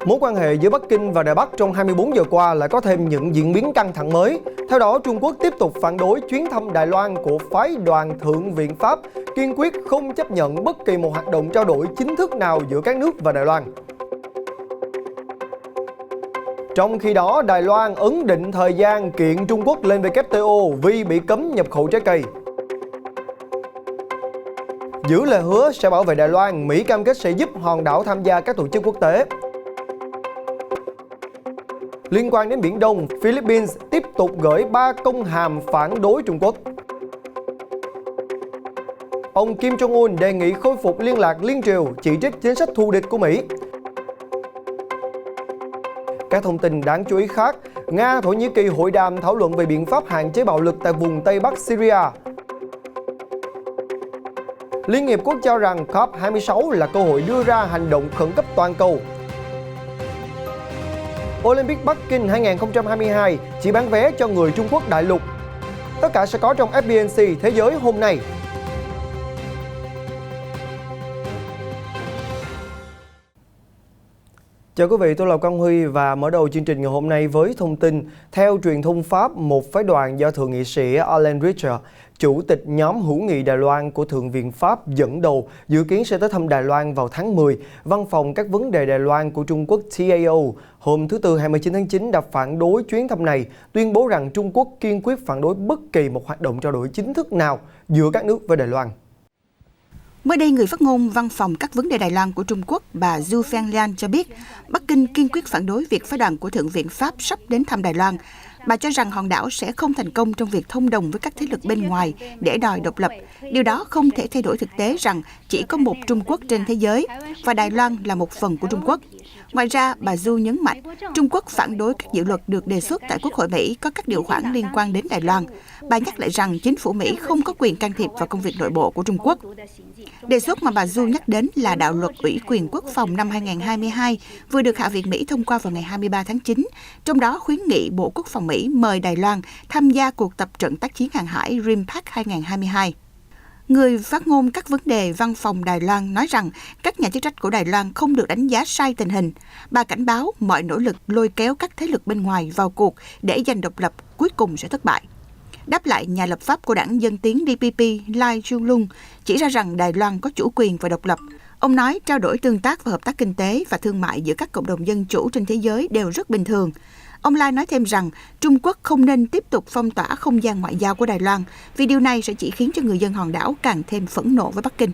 Mối quan hệ giữa Bắc Kinh và Đài Bắc trong 24 giờ qua lại có thêm những diễn biến căng thẳng mới. Theo đó, Trung Quốc tiếp tục phản đối chuyến thăm Đài Loan của phái đoàn Thượng viện Pháp, kiên quyết không chấp nhận bất kỳ một hoạt động trao đổi chính thức nào giữa các nước và Đài Loan. Trong khi đó, Đài Loan ấn định thời gian kiện Trung Quốc lên WTO vì bị cấm nhập khẩu trái cây. Giữ lời hứa sẽ bảo vệ Đài Loan, Mỹ cam kết sẽ giúp hòn đảo tham gia các tổ chức quốc tế. Liên quan đến Biển Đông, Philippines tiếp tục gửi 3 công hàm phản đối Trung Quốc. Ông Kim Jong-un đề nghị khôi phục liên lạc liên triều, chỉ trích chính sách thù địch của Mỹ. Các thông tin đáng chú ý khác, Nga, Thổ Nhĩ Kỳ hội đàm thảo luận về biện pháp hạn chế bạo lực tại vùng Tây Bắc Syria. Liên Hiệp Quốc cho rằng COP26 là cơ hội đưa ra hành động khẩn cấp toàn cầu. Olympic Bắc Kinh 2022 chỉ bán vé cho người Trung Quốc đại lục. Tất cả sẽ có trong FBNC Thế giới hôm nay. Chào quý vị, tôi là Quang Huy và mở đầu chương trình ngày hôm nay với thông tin. Theo truyền thông Pháp, một phái đoàn do Thượng nghị sĩ Alain Richard, Chủ tịch nhóm hữu nghị Đài Loan của Thượng viện Pháp dẫn đầu, dự kiến sẽ tới thăm Đài Loan vào tháng 10. Văn phòng các vấn đề Đài Loan của Trung Quốc TAO hôm thứ Tư 29 tháng 9 đã phản đối chuyến thăm này, tuyên bố rằng Trung Quốc kiên quyết phản đối bất kỳ một hoạt động trao đổi chính thức nào giữa các nước với Đài Loan. Mới đây, người phát ngôn Văn phòng các vấn đề Đài Loan của Trung Quốc, bà Zhu Fenglian cho biết, Bắc Kinh kiên quyết phản đối việc phái đoàn của Thượng viện Pháp sắp đến thăm Đài Loan. Bà cho rằng hòn đảo sẽ không thành công trong việc thông đồng với các thế lực bên ngoài để đòi độc lập. Điều đó không thể thay đổi thực tế rằng chỉ có một Trung Quốc trên thế giới và Đài Loan là một phần của Trung Quốc. Ngoài ra, bà Du nhấn mạnh, Trung Quốc phản đối các dự luật được đề xuất tại Quốc hội Mỹ có các điều khoản liên quan đến Đài Loan. Bà nhắc lại rằng chính phủ Mỹ không có quyền can thiệp vào công việc nội bộ của Trung Quốc. Đề xuất mà bà Du nhắc đến là đạo luật ủy quyền quốc phòng năm 2022 vừa được Hạ viện Mỹ thông qua vào ngày 23 tháng 9, trong đó khuyến nghị Bộ Quốc phòng Mỹ mời Đài Loan tham gia cuộc tập trận tác chiến hàng hải RIMPAC 2022. Người phát ngôn các vấn đề Văn phòng Đài Loan nói rằng các nhà chức trách của Đài Loan không được đánh giá sai tình hình. Bà cảnh báo mọi nỗ lực lôi kéo các thế lực bên ngoài vào cuộc để giành độc lập cuối cùng sẽ thất bại. Đáp lại, nhà lập pháp của đảng Dân tiến DPP Lai Chun-lung chỉ ra rằng Đài Loan có chủ quyền và độc lập. Ông nói trao đổi tương tác và hợp tác kinh tế và thương mại giữa các cộng đồng dân chủ trên thế giới đều rất bình thường. Ông Lai nói thêm rằng Trung Quốc không nên tiếp tục phong tỏa không gian ngoại giao của Đài Loan vì điều này sẽ chỉ khiến cho người dân hòn đảo càng thêm phẫn nộ với Bắc Kinh.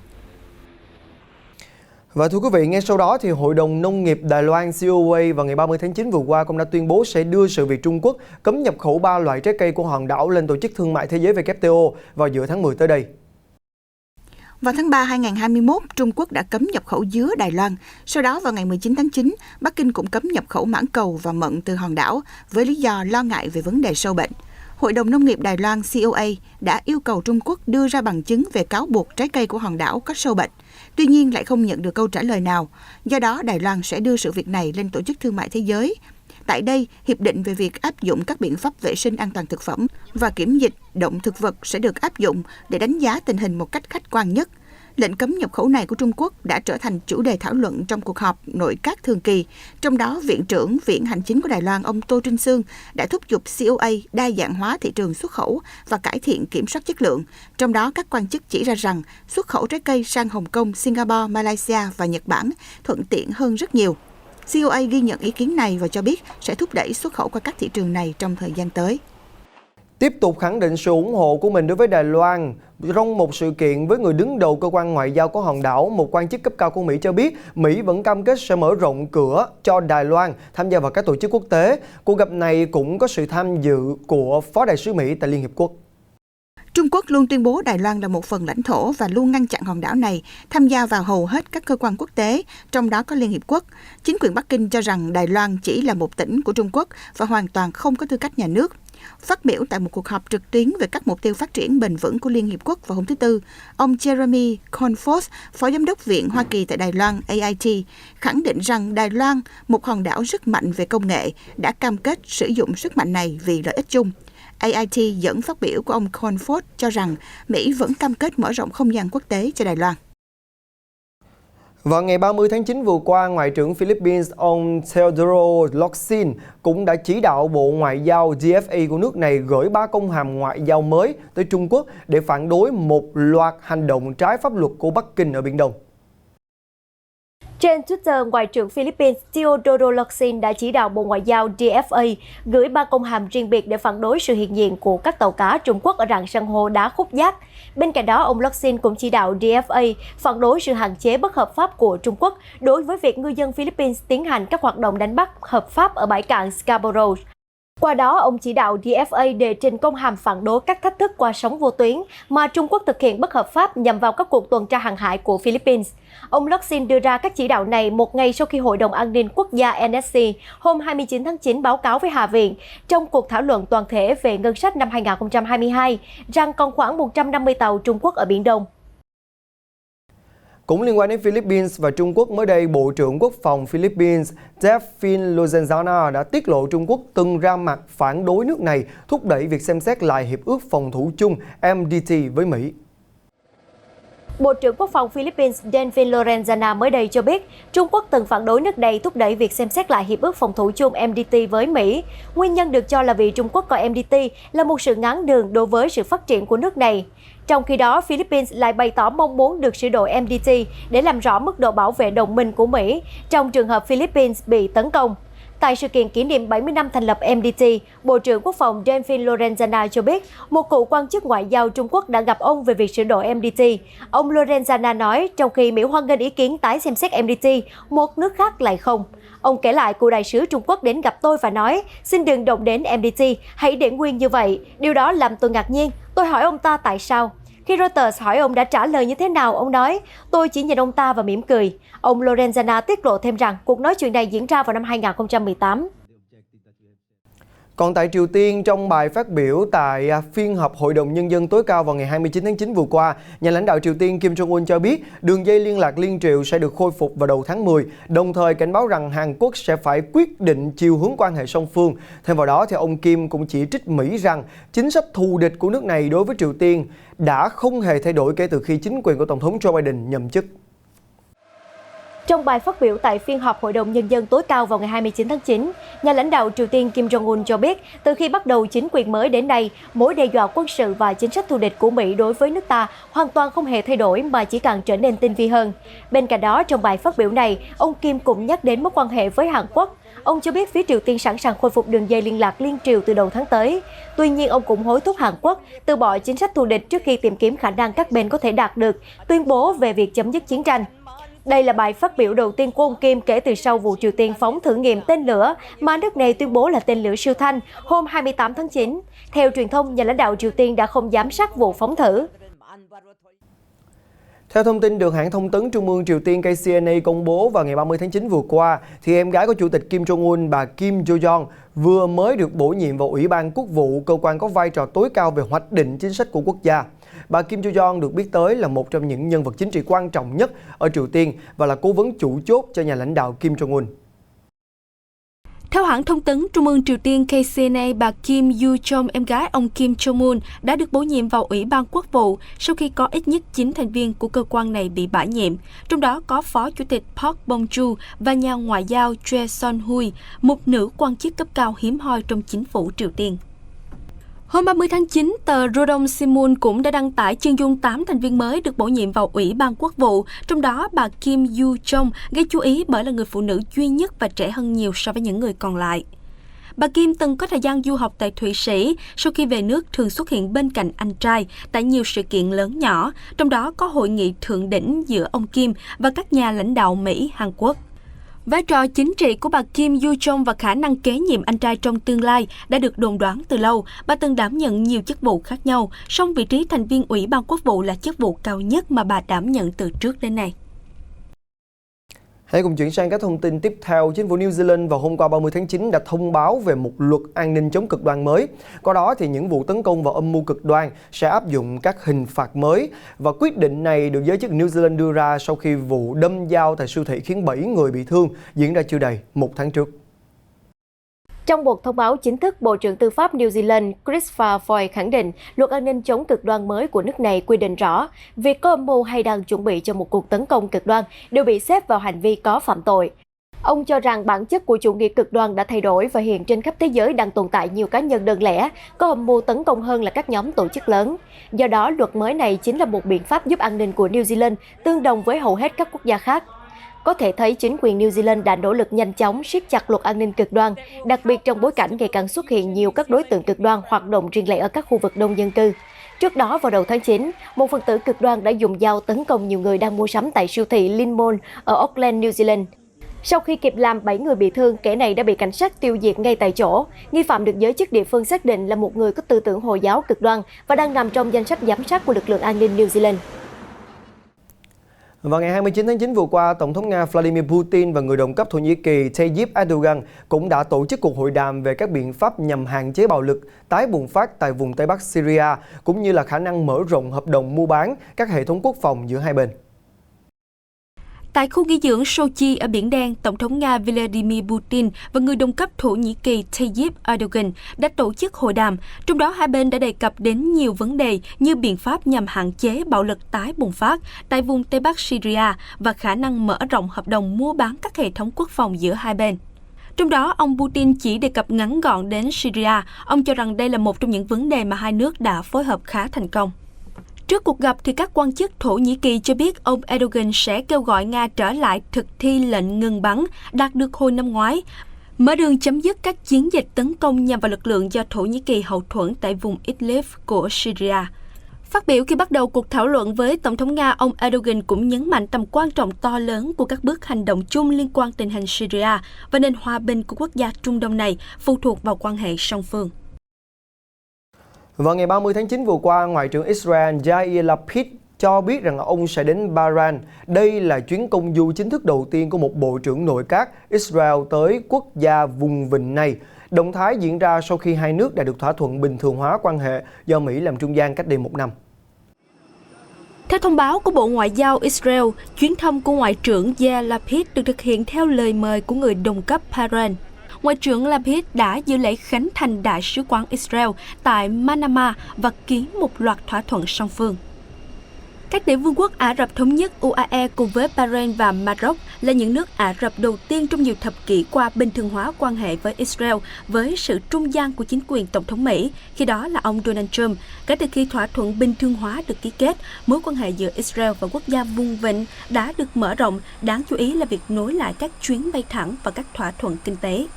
Và thưa quý vị, ngay sau đó thì Hội đồng Nông nghiệp Đài Loan COA vào ngày 30 tháng 9 vừa qua cũng đã tuyên bố sẽ đưa sự việc Trung Quốc cấm nhập khẩu 3 loại trái cây của hòn đảo lên Tổ chức Thương mại Thế giới WTO vào giữa tháng 10 tới đây. Vào tháng 3 2021, Trung Quốc đã cấm nhập khẩu dứa Đài Loan. Sau đó vào ngày 19 tháng 9, Bắc Kinh cũng cấm nhập khẩu mãng cầu và mận từ hòn đảo với lý do lo ngại về vấn đề sâu bệnh. Hội đồng Nông nghiệp Đài Loan COA đã yêu cầu Trung Quốc đưa ra bằng chứng về cáo buộc trái cây của hòn đảo có sâu bệnh. Tuy nhiên lại không nhận được câu trả lời nào. Do đó, Đài Loan sẽ đưa sự việc này lên Tổ chức Thương mại Thế giới. Tại đây, hiệp định về việc áp dụng các biện pháp vệ sinh an toàn thực phẩm và kiểm dịch động thực vật sẽ được áp dụng để đánh giá tình hình một cách khách quan nhất. Lệnh cấm nhập khẩu này của Trung Quốc đã trở thành chủ đề thảo luận trong cuộc họp nội các thường kỳ. Trong đó, Viện trưởng Viện Hành chính của Đài Loan, ông Tô Trinh Sương, đã thúc giục COA đa dạng hóa thị trường xuất khẩu và cải thiện kiểm soát chất lượng. Trong đó, các quan chức chỉ ra rằng xuất khẩu trái cây sang Hồng Kông, Singapore, Malaysia và Nhật Bản thuận tiện hơn rất nhiều. COA ghi nhận ý kiến này và cho biết sẽ thúc đẩy xuất khẩu qua các thị trường này trong thời gian tới. Tiếp tục khẳng định sự ủng hộ của mình đối với Đài Loan, trong một sự kiện với người đứng đầu cơ quan ngoại giao của hòn đảo, một quan chức cấp cao của Mỹ cho biết Mỹ vẫn cam kết sẽ mở rộng cửa cho Đài Loan tham gia vào các tổ chức quốc tế. Cuộc gặp này cũng có sự tham dự của Phó Đại sứ Mỹ tại Liên Hiệp Quốc. Trung Quốc luôn tuyên bố Đài Loan là một phần lãnh thổ và luôn ngăn chặn hòn đảo này tham gia vào hầu hết các cơ quan quốc tế, trong đó có Liên Hiệp Quốc. Chính quyền Bắc Kinh cho rằng Đài Loan chỉ là một tỉnh của Trung Quốc và hoàn toàn không có tư cách nhà nước. Phát biểu tại một cuộc họp trực tuyến về các mục tiêu phát triển bền vững của Liên Hiệp Quốc vào hôm thứ Tư, ông Jeremy Cornford, Phó Giám đốc Viện Hoa Kỳ tại Đài Loan AIT, khẳng định rằng Đài Loan, một hòn đảo rất mạnh về công nghệ, đã cam kết sử dụng sức mạnh này vì lợi ích chung. AIT dẫn phát biểu của ông Cornford cho rằng Mỹ vẫn cam kết mở rộng không gian quốc tế cho Đài Loan. Vào ngày 30 tháng 9 vừa qua, Ngoại trưởng Philippines ông Teodoro Locsin cũng đã chỉ đạo Bộ Ngoại giao DFA của nước này gửi 3 công hàm ngoại giao mới tới Trung Quốc để phản đối một loạt hành động trái pháp luật của Bắc Kinh ở Biển Đông. Trên Twitter, Ngoại trưởng Philippines Teodoro Locsin đã chỉ đạo Bộ Ngoại giao DFA gửi 3 công hàm riêng biệt để phản đối sự hiện diện của các tàu cá Trung Quốc ở rạn san hô đá Khúc Giác. Bên cạnh đó, ông Locsin cũng chỉ đạo DFA phản đối sự hạn chế bất hợp pháp của Trung Quốc đối với việc ngư dân Philippines tiến hành các hoạt động đánh bắt hợp pháp ở bãi cạn Scarborough. Qua đó, ông chỉ đạo DFA đề trình công hàm phản đối các thách thức qua sóng vô tuyến mà Trung Quốc thực hiện bất hợp pháp nhằm vào các cuộc tuần tra hàng hải của Philippines. Ông Locsin đưa ra các chỉ đạo này một ngày sau khi Hội đồng An ninh Quốc gia NSC hôm 29 tháng 9 báo cáo với Hạ viện trong cuộc thảo luận toàn thể về ngân sách năm 2022 rằng còn khoảng 150 tàu Trung Quốc ở Biển Đông. Cũng liên quan đến Philippines và Trung Quốc, mới đây, Bộ trưởng Quốc phòng Philippines Delfin Lorenzana đã tiết lộ Trung Quốc từng ra mặt phản đối nước này thúc đẩy việc xem xét lại Hiệp ước Phòng thủ chung MDT với Mỹ. Bộ trưởng Quốc phòng Philippines Delfin Lorenzana mới đây cho biết Trung Quốc từng phản đối nước này thúc đẩy việc xem xét lại Hiệp ước Phòng thủ chung MDT với Mỹ. Nguyên nhân được cho là vì Trung Quốc coi MDT là một sự ngáng đường đối với sự phát triển của nước này. Trong khi đó, Philippines lại bày tỏ mong muốn được sửa đổi MDT để làm rõ mức độ bảo vệ đồng minh của Mỹ trong trường hợp Philippines bị tấn công. Tại sự kiện kỷ niệm 70 năm thành lập MDT, Bộ trưởng Quốc phòng Delfin Lorenzana cho biết một cựu quan chức ngoại giao Trung Quốc đã gặp ông về việc sửa đổi MDT. Ông Lorenzana nói trong khi Mỹ hoan nghênh ý kiến tái xem xét MDT, một nước khác lại không. Ông kể lại cựu đại sứ Trung Quốc đến gặp tôi và nói, xin đừng động đến MDT, hãy để nguyên như vậy. Điều đó làm tôi ngạc nhiên. Tôi hỏi ông ta tại sao. Khi Reuters hỏi ông đã trả lời như thế nào, ông nói, tôi chỉ nhìn ông ta và mỉm cười. Ông Lorenzana tiết lộ thêm rằng cuộc nói chuyện này diễn ra vào năm 2018. Còn tại Triều Tiên, trong bài phát biểu tại phiên họp Hội đồng Nhân dân tối cao vào ngày 29 tháng 9 vừa qua, nhà lãnh đạo Triều Tiên Kim Jong-un cho biết đường dây liên lạc liên triều sẽ được khôi phục vào đầu tháng 10, đồng thời cảnh báo rằng Hàn Quốc sẽ phải quyết định chiều hướng quan hệ song phương. Thêm vào đó, thì ông Kim cũng chỉ trích Mỹ rằng chính sách thù địch của nước này đối với Triều Tiên đã không hề thay đổi kể từ khi chính quyền của Tổng thống Joe Biden nhậm chức. Trong bài phát biểu tại phiên họp Hội đồng Nhân dân tối cao vào ngày 29 tháng 9, nhà lãnh đạo Triều Tiên Kim Jong-un cho biết từ khi bắt đầu chính quyền mới đến nay, mối đe dọa quân sự và chính sách thù địch của Mỹ đối với nước ta hoàn toàn không hề thay đổi mà chỉ càng trở nên tinh vi hơn. Bên cạnh đó, trong bài phát biểu này, ông Kim cũng nhắc đến mối quan hệ với Hàn Quốc. Ông cho biết phía Triều Tiên sẵn sàng khôi phục đường dây liên lạc liên triều từ đầu tháng tới. Tuy nhiên, ông cũng hối thúc Hàn Quốc từ bỏ chính sách thù địch trước khi tìm kiếm khả năng các bên có thể đạt được tuyên bố về việc chấm dứt chiến tranh. Đây là bài phát biểu đầu tiên của ông Kim kể từ sau vụ Triều Tiên phóng thử nghiệm tên lửa mà nước này tuyên bố là tên lửa siêu thanh hôm 28 tháng 9. Theo truyền thông, nhà lãnh đạo Triều Tiên đã không giám sát vụ phóng thử. Theo thông tin được hãng thông tấn Trung ương Triều Tiên KCNA công bố vào ngày 30 tháng 9 vừa qua, thì em gái của Chủ tịch Kim Jong-un, bà Kim Jo-jong, vừa mới được bổ nhiệm vào Ủy ban Quốc vụ, cơ quan có vai trò tối cao về hoạch định chính sách của quốc gia. Bà Kim Jo-jong được biết tới là một trong những nhân vật chính trị quan trọng nhất ở Triều Tiên và là cố vấn chủ chốt cho nhà lãnh đạo Kim Jong-un. Theo hãng thông tấn Trung ương Triều Tiên KCNA, bà Kim Yoo-jong, em gái ông Kim Jong-un, đã được bổ nhiệm vào Ủy ban Quốc vụ sau khi có ít nhất 9 thành viên của cơ quan này bị bãi nhiệm, trong đó có Phó Chủ tịch Park Bong-ju và nhà ngoại giao Choi Son-hui, một nữ quan chức cấp cao hiếm hoi trong chính phủ Triều Tiên. Hôm 30 tháng 9, tờ Rodong Sinmun cũng đã đăng tải chân dung 8 thành viên mới được bổ nhiệm vào Ủy ban Quốc vụ, trong đó bà Kim Yoo-jong gây chú ý bởi là người phụ nữ duy nhất và trẻ hơn nhiều so với những người còn lại. Bà Kim từng có thời gian du học tại Thụy Sĩ, sau khi về nước thường xuất hiện bên cạnh anh trai tại nhiều sự kiện lớn nhỏ, trong đó có hội nghị thượng đỉnh giữa ông Kim và các nhà lãnh đạo Mỹ, Hàn Quốc. Vai trò chính trị của bà Kim Yoo-jong và khả năng kế nhiệm anh trai trong tương lai đã được đồn đoán từ lâu. Bà từng đảm nhận nhiều chức vụ khác nhau, song vị trí thành viên Ủy ban Quốc vụ là chức vụ cao nhất mà bà đảm nhận từ trước đến nay. Hãy cùng chuyển sang các thông tin tiếp theo. Chính phủ New Zealand vào hôm qua 30 tháng 9 đã thông báo về một luật an ninh chống cực đoan mới. Qua đó thì những vụ tấn công và âm mưu cực đoan sẽ áp dụng các hình phạt mới. Và quyết định này được giới chức New Zealand đưa ra sau khi vụ đâm dao tại siêu thị khiến 7 người bị thương diễn ra chưa đầy một tháng trước. Trong một thông báo chính thức, Bộ trưởng Tư pháp New Zealand Christopher Foy khẳng định luật an ninh chống cực đoan mới của nước này quy định rõ việc có âm mưu hay đang chuẩn bị cho một cuộc tấn công cực đoan đều bị xếp vào hành vi có phạm tội. Ông cho rằng bản chất của chủ nghĩa cực đoan đã thay đổi và hiện trên khắp thế giới đang tồn tại nhiều cá nhân đơn lẻ có âm mưu tấn công hơn là các nhóm tổ chức lớn. Do đó, luật mới này chính là một biện pháp giúp an ninh của New Zealand tương đồng với hầu hết các quốc gia khác. Có thể thấy chính quyền New Zealand đã nỗ lực nhanh chóng siết chặt luật an ninh cực đoan, đặc biệt trong bối cảnh ngày càng xuất hiện nhiều các đối tượng cực đoan hoạt động riêng lẻ ở các khu vực đông dân cư. Trước đó, vào đầu tháng 9, một phần tử cực đoan đã dùng dao tấn công nhiều người đang mua sắm tại siêu thị Linmore ở Auckland, New Zealand. Sau khi kịp làm 7 người bị thương, kẻ này đã bị cảnh sát tiêu diệt ngay tại chỗ. Nghi phạm được giới chức địa phương xác định là một người có tư tưởng Hồi giáo cực đoan và đang nằm trong danh sách giám sát của lực lượng an ninh New Zealand. Vào ngày 29 tháng 9 vừa qua, Tổng thống Nga Vladimir Putin và người đồng cấp Thổ Nhĩ Kỳ Tayyip Erdogan cũng đã tổ chức cuộc hội đàm về các biện pháp nhằm hạn chế bạo lực tái bùng phát tại vùng Tây Bắc Syria, cũng như là khả năng mở rộng hợp đồng mua bán các hệ thống quốc phòng giữa hai bên. Tại khu nghỉ dưỡng Sochi ở Biển Đen, Tổng thống Nga Vladimir Putin và người đồng cấp Thổ Nhĩ Kỳ Tayyip Erdogan đã tổ chức hội đàm, trong đó hai bên đã đề cập đến nhiều vấn đề như biện pháp nhằm hạn chế bạo lực tái bùng phát tại vùng Tây Bắc Syria và khả năng mở rộng hợp đồng mua bán các hệ thống quốc phòng giữa hai bên. Trong đó, ông Putin chỉ đề cập ngắn gọn đến Syria. Ông cho rằng đây là một trong những vấn đề mà hai nước đã phối hợp khá thành công. Trước cuộc gặp, thì các quan chức Thổ Nhĩ Kỳ cho biết ông Erdogan sẽ kêu gọi Nga trở lại thực thi lệnh ngừng bắn đạt được hồi năm ngoái, mở đường chấm dứt các chiến dịch tấn công nhằm vào lực lượng do Thổ Nhĩ Kỳ hậu thuẫn tại vùng Idlib của Syria. Phát biểu khi bắt đầu cuộc thảo luận với Tổng thống Nga, ông Erdogan cũng nhấn mạnh tầm quan trọng to lớn của các bước hành động chung liên quan tình hình Syria và nền hòa bình của quốc gia Trung Đông này phụ thuộc vào quan hệ song phương. Vào ngày 30 tháng 9 vừa qua, Ngoại trưởng Israel Yair Lapid cho biết rằng ông sẽ đến Bahrain. Đây là chuyến công du chính thức đầu tiên của một bộ trưởng nội các Israel tới quốc gia vùng vịnh này. Động thái diễn ra sau khi hai nước đã được thỏa thuận bình thường hóa quan hệ do Mỹ làm trung gian cách đây 1 năm. Theo thông báo của Bộ Ngoại giao Israel, chuyến thăm của Ngoại trưởng Yair Lapid được thực hiện theo lời mời của người đồng cấp Bahrain. Ngoại trưởng Lapid đã dự lễ khánh thành Đại sứ quán Israel tại Manama và ký một loạt thỏa thuận song phương. Các tiểu vương quốc Ả Rập Thống Nhất UAE cùng với Bahrain và Maroc là những nước Ả Rập đầu tiên trong nhiều thập kỷ qua bình thường hóa quan hệ với Israel với sự trung gian của chính quyền Tổng thống Mỹ, khi đó là ông Donald Trump. Kể từ khi thỏa thuận bình thường hóa được ký kết, mối quan hệ giữa Israel và quốc gia vùng vịnh đã được mở rộng, đáng chú ý là việc nối lại các chuyến bay thẳng và các thỏa thuận kinh tế.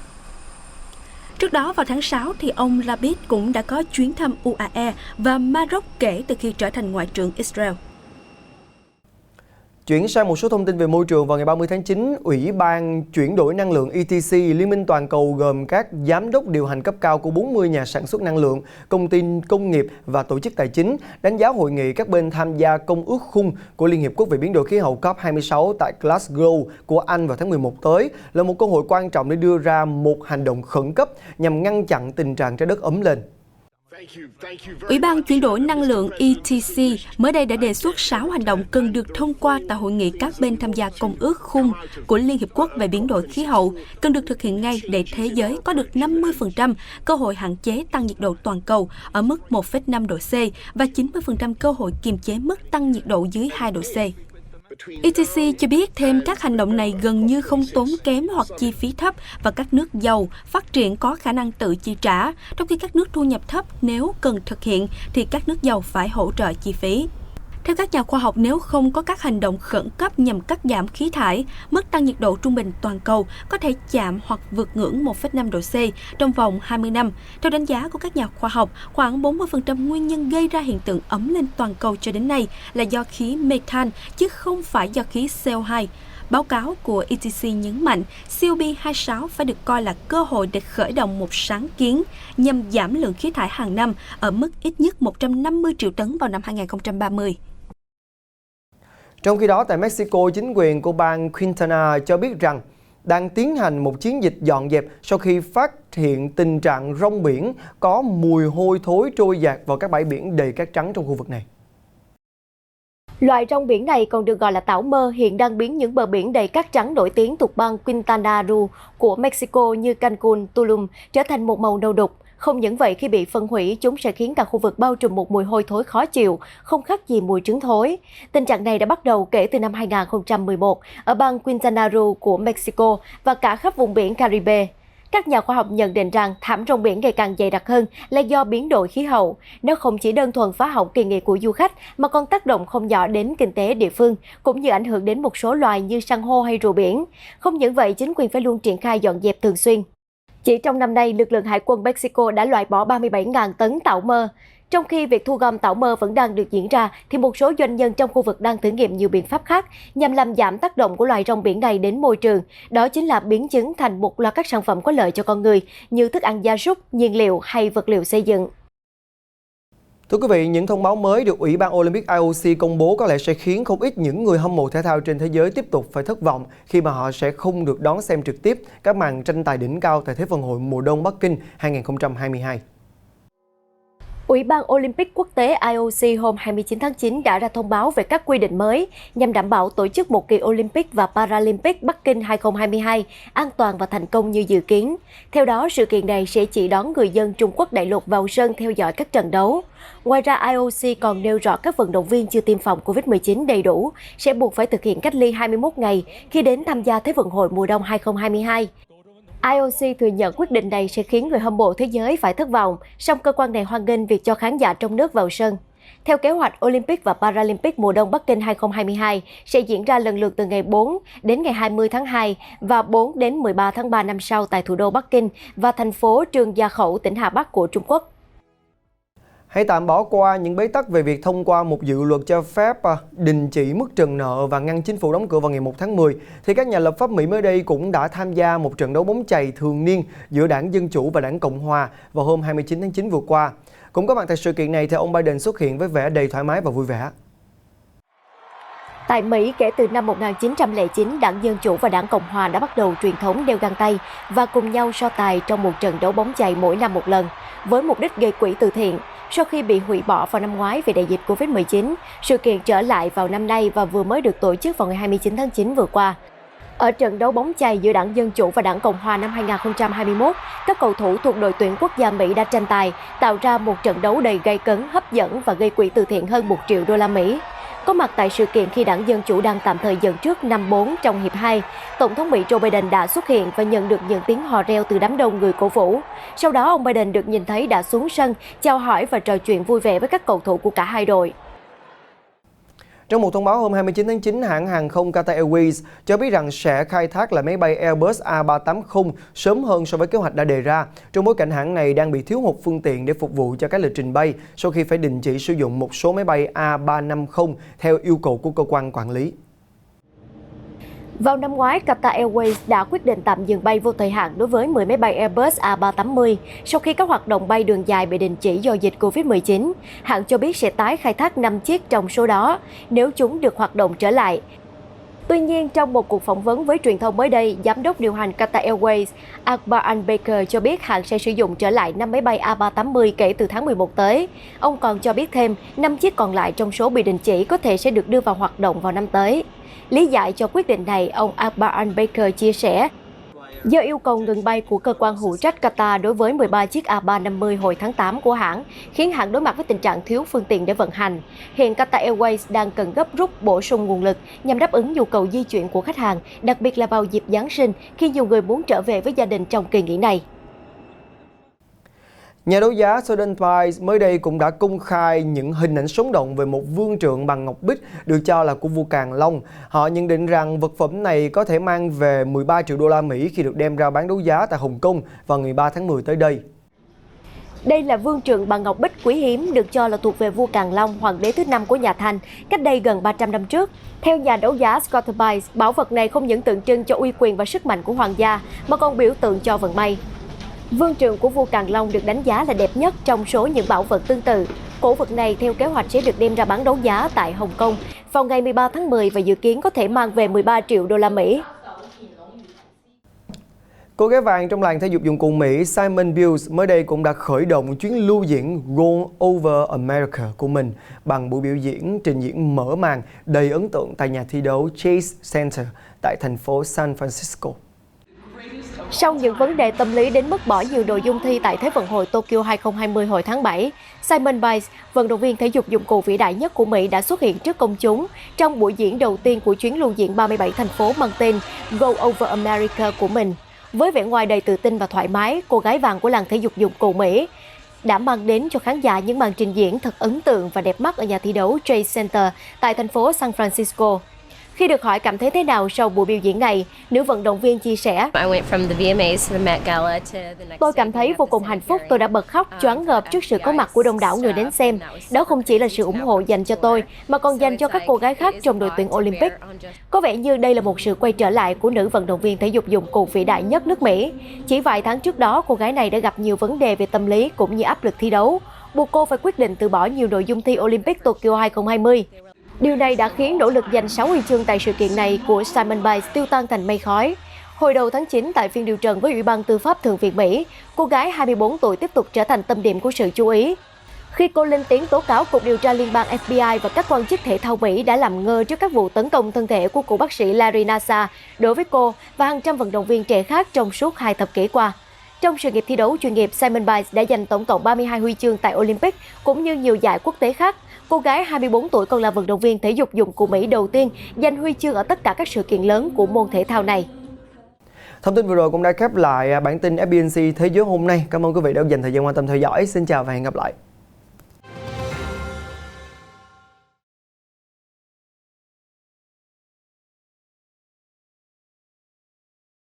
Trước đó vào tháng 6 thì ông Lapid cũng đã có chuyến thăm UAE và Maroc kể từ khi trở thành Ngoại trưởng Israel. Chuyển sang một số thông tin về môi trường, vào ngày 30 tháng 9, Ủy ban chuyển đổi năng lượng ETC, Liên minh toàn cầu gồm các giám đốc điều hành cấp cao của 40 nhà sản xuất năng lượng, công ty công nghiệp và tổ chức tài chính, đánh giá hội nghị các bên tham gia Công ước Khung của Liên Hiệp Quốc về biến đổi khí hậu COP26 tại Glasgow của Anh vào tháng 11 tới là một cơ hội quan trọng để đưa ra một hành động khẩn cấp nhằm ngăn chặn tình trạng trái đất ấm lên. Ủy ban chuyển đổi năng lượng ETC mới đây đã đề xuất 6 hành động cần được thông qua tại hội nghị các bên tham gia Công ước Khung của Liên Hiệp Quốc về biến đổi khí hậu, cần được thực hiện ngay để thế giới có được 50% cơ hội hạn chế tăng nhiệt độ toàn cầu ở mức 1,5 độ C và 90% cơ hội kiềm chế mức tăng nhiệt độ dưới 2 độ C. ETC cho biết thêm các hành động này gần như không tốn kém hoặc chi phí thấp và các nước giàu phát triển có khả năng tự chi trả, trong khi các nước thu nhập thấp nếu cần thực hiện thì các nước giàu phải hỗ trợ chi phí. Theo các nhà khoa học, nếu không có các hành động khẩn cấp nhằm cắt giảm khí thải, mức tăng nhiệt độ trung bình toàn cầu có thể chạm hoặc vượt ngưỡng 1,5 độ C trong vòng 20 năm. Theo đánh giá của các nhà khoa học, khoảng 40% nguyên nhân gây ra hiện tượng ấm lên toàn cầu cho đến nay là do khí methane, chứ không phải do khí CO2. Báo cáo của ETC nhấn mạnh, COP26 phải được coi là cơ hội để khởi động một sáng kiến nhằm giảm lượng khí thải hàng năm ở mức ít nhất 150 triệu tấn vào năm 2030. Trong khi đó, tại Mexico, chính quyền của bang Quintana cho biết rằng đang tiến hành một chiến dịch dọn dẹp sau khi phát hiện tình trạng rong biển có mùi hôi thối trôi dạt vào các bãi biển đầy cát trắng trong khu vực này. Loài rong biển này còn được gọi là tảo mơ, hiện đang biến những bờ biển đầy cát trắng nổi tiếng thuộc bang Quintana Roo của Mexico như Cancun, Tulum trở thành một màu nâu đục. Không những vậy, khi bị phân hủy, chúng sẽ khiến cả khu vực bao trùm một mùi hôi thối khó chịu, không khác gì mùi trứng thối. Tình trạng này đã bắt đầu kể từ năm 2011 ở bang Quintana Roo của Mexico và cả khắp vùng biển Caribe. Các nhà khoa học nhận định rằng thảm rong biển ngày càng dày đặc hơn là do biến đổi khí hậu. Nó không chỉ đơn thuần phá hỏng kỳ nghỉ của du khách mà còn tác động không nhỏ đến kinh tế địa phương, cũng như ảnh hưởng đến một số loài như san hô hay rùa biển. Không những vậy, chính quyền phải luôn triển khai dọn dẹp thường xuyên. Chỉ trong năm nay, lực lượng hải quân Mexico đã loại bỏ 37.000 tấn tảo mơ. Trong khi việc thu gom tảo mơ vẫn đang được diễn ra, thì một số doanh nhân trong khu vực đang thử nghiệm nhiều biện pháp khác nhằm làm giảm tác động của loài rong biển này đến môi trường. Đó chính là biến chúng thành một loạt các sản phẩm có lợi cho con người như thức ăn gia súc, nhiên liệu hay vật liệu xây dựng. Thưa quý vị, những thông báo mới được Ủy ban Olympic IOC công bố có lẽ sẽ khiến không ít những người hâm mộ thể thao trên thế giới tiếp tục phải thất vọng khi mà họ sẽ không được đón xem trực tiếp các màn tranh tài đỉnh cao tại Thế vận hội mùa đông Bắc Kinh 2022. Ủy ban Olympic quốc tế IOC hôm 29 tháng 9 đã ra thông báo về các quy định mới nhằm đảm bảo tổ chức một kỳ Olympic và Paralympic Bắc Kinh 2022 an toàn và thành công như dự kiến. Theo đó, sự kiện này sẽ chỉ đón người dân Trung Quốc đại lục vào sân theo dõi các trận đấu. Ngoài ra, IOC còn nêu rõ các vận động viên chưa tiêm phòng COVID-19 đầy đủ sẽ buộc phải thực hiện cách ly 21 ngày khi đến tham gia Thế vận hội mùa đông 2022. IOC thừa nhận quyết định này sẽ khiến người hâm mộ thế giới phải thất vọng, song cơ quan này hoan nghênh việc cho khán giả trong nước vào sân. Theo kế hoạch, Olympic và Paralympic mùa đông Bắc Kinh 2022 sẽ diễn ra lần lượt từ ngày 4 đến ngày 20 tháng 2 và 4 đến 13 tháng 3 năm sau tại thủ đô Bắc Kinh và thành phố Trường Gia Khẩu, tỉnh Hà Bắc của Trung Quốc. Hãy tạm bỏ qua những bế tắc về việc thông qua một dự luật cho phép đình chỉ mức trần nợ và ngăn chính phủ đóng cửa vào ngày 1 tháng 10, thì các nhà lập pháp Mỹ mới đây cũng đã tham gia một trận đấu bóng chày thường niên giữa Đảng Dân Chủ và Đảng Cộng Hòa vào hôm 29 tháng 9 vừa qua. Cũng có mặt tại sự kiện này thì ông Biden xuất hiện với vẻ đầy thoải mái và vui vẻ. Tại Mỹ, kể từ năm 1909, Đảng Dân Chủ và Đảng Cộng Hòa đã bắt đầu truyền thống đeo găng tay và cùng nhau so tài trong một trận đấu bóng chày mỗi năm một lần, với mục đích gây quỹ từ thiện. Sau khi bị hủy bỏ vào năm ngoái vì đại dịch Covid-19, sự kiện trở lại vào năm nay và vừa mới được tổ chức vào ngày 29 tháng 9 vừa qua. Ở trận đấu bóng chày giữa Đảng Dân Chủ và Đảng Cộng Hòa năm 2021, các cầu thủ thuộc đội tuyển quốc gia Mỹ đã tranh tài, tạo ra một trận đấu đầy gay cấn, hấp dẫn và gây quỹ từ thiện hơn 1 triệu đô la Mỹ. Có mặt tại sự kiện khi Đảng Dân Chủ đang tạm thời dẫn trước 5-4 trong hiệp 2, Tổng thống Mỹ Joe Biden đã xuất hiện và nhận được những tiếng hò reo từ đám đông người cổ vũ. Sau đó, ông Biden được nhìn thấy đã xuống sân, chào hỏi và trò chuyện vui vẻ với các cầu thủ của cả hai đội. Trong một thông báo hôm 29 tháng 9, hãng hàng không Qatar Airways cho biết rằng sẽ khai thác lại máy bay Airbus A380 sớm hơn so với kế hoạch đã đề ra, trong bối cảnh hãng này đang bị thiếu hụt phương tiện để phục vụ cho các lịch trình bay sau khi phải đình chỉ sử dụng một số máy bay A350 theo yêu cầu của cơ quan quản lý. Vào năm ngoái, Qatar Airways đã quyết định tạm dừng bay vô thời hạn đối với 10 máy bay Airbus A380 sau khi các hoạt động bay đường dài bị đình chỉ do dịch Covid-19. Hãng cho biết sẽ tái khai thác 5 chiếc trong số đó nếu chúng được hoạt động trở lại. Tuy nhiên, trong một cuộc phỏng vấn với truyền thông mới đây, Giám đốc điều hành Qatar Airways Akbar Al-Baker cho biết hãng sẽ sử dụng trở lại 5 máy bay A380 kể từ tháng 11 tới. Ông còn cho biết thêm, 5 chiếc còn lại trong số bị đình chỉ có thể sẽ được đưa vào hoạt động vào năm tới. Lý giải cho quyết định này, ông Akbar Al-Baker chia sẻ, do yêu cầu ngừng bay của cơ quan hữu trách Qatar đối với 13 chiếc A350 hồi tháng 8 của hãng, khiến hãng đối mặt với tình trạng thiếu phương tiện để vận hành. Hiện Qatar Airways đang cần gấp rút bổ sung nguồn lực nhằm đáp ứng nhu cầu di chuyển của khách hàng, đặc biệt là vào dịp Giáng sinh khi nhiều người muốn trở về với gia đình trong kỳ nghỉ này. Nhà đấu giá Sotheby's mới đây cũng đã công khai những hình ảnh sống động về một vương trượng bằng ngọc bích được cho là của vua Càn Long. Họ nhận định rằng vật phẩm này có thể mang về 13 triệu đô la Mỹ khi được đem ra bán đấu giá tại Hồng Kông vào ngày 3 tháng 10 tới đây. Đây là vương trượng bằng ngọc bích quý hiếm được cho là thuộc về vua Càn Long, hoàng đế thứ 5 của nhà Thanh, cách đây gần 300 năm trước. Theo nhà đấu giá Sotheby's, bảo vật này không những tượng trưng cho uy quyền và sức mạnh của hoàng gia, mà còn biểu tượng cho vận may. Vương trượng của vua Càn Long được đánh giá là đẹp nhất trong số những bảo vật tương tự. Cổ vật này theo kế hoạch sẽ được đem ra bán đấu giá tại Hồng Kông vào ngày 13 tháng 10 và dự kiến có thể mang về 13 triệu đô la Mỹ. Cô gái vàng trong làng thể dục dụng cụ Mỹ Simone Biles mới đây cũng đã khởi động chuyến lưu diễn Go Over America của mình bằng buổi biểu diễn trình diễn mở màn đầy ấn tượng tại nhà thi đấu Chase Center tại thành phố San Francisco. Sau những vấn đề tâm lý đến mức bỏ nhiều nội dung thi tại Thế vận hội Tokyo 2020 hồi tháng 7, Simone Biles, vận động viên thể dục dụng cụ vĩ đại nhất của Mỹ đã xuất hiện trước công chúng trong buổi diễn đầu tiên của chuyến lưu diễn 37 thành phố mang tên Go Over America của mình. Với vẻ ngoài đầy tự tin và thoải mái, cô gái vàng của làng thể dục dụng cụ Mỹ đã mang đến cho khán giả những màn trình diễn thật ấn tượng và đẹp mắt ở nhà thi đấu Chase Center tại thành phố San Francisco. Khi được hỏi cảm thấy thế nào sau buổi biểu diễn này, nữ vận động viên chia sẻ: Tôi cảm thấy vô cùng hạnh phúc, tôi đã bật khóc, choáng ngợp trước sự có mặt của đông đảo người đến xem. Đó không chỉ là sự ủng hộ dành cho tôi, mà còn dành cho các cô gái khác trong đội tuyển Olympic. Có vẻ như đây là một sự quay trở lại của nữ vận động viên thể dục dụng cụ vĩ đại nhất nước Mỹ. Chỉ vài tháng trước đó, cô gái này đã gặp nhiều vấn đề về tâm lý cũng như áp lực thi đấu, buộc cô phải quyết định từ bỏ nhiều nội dung thi Olympic Tokyo 2020. Điều này đã khiến nỗ lực giành 6 huy chương tại sự kiện này của Simone Biles tiêu tan thành mây khói. Hồi đầu tháng 9, tại phiên điều trần với Ủy ban Tư pháp Thượng viện Mỹ, cô gái 24 tuổi tiếp tục trở thành tâm điểm của sự chú ý. Khi cô lên tiếng tố cáo Cục Điều tra Liên bang FBI và các quan chức thể thao Mỹ đã làm ngơ trước các vụ tấn công thân thể của cựu bác sĩ Larry Nassar đối với cô và hàng trăm vận động viên trẻ khác trong suốt 2 thập kỷ qua. Trong sự nghiệp thi đấu chuyên nghiệp, Simone Biles đã giành tổng cộng 32 huy chương tại Olympic cũng như nhiều giải quốc tế khác. Cô gái 24 tuổi còn là vận động viên thể dục dụng cụ Mỹ đầu tiên giành huy chương ở tất cả các sự kiện lớn của môn thể thao này. Thông tin vừa rồi cũng đã khép lại bản tin FBNC Thế giới hôm nay. Cảm ơn quý vị đã dành thời gian quan tâm theo dõi. Xin chào và hẹn gặp lại.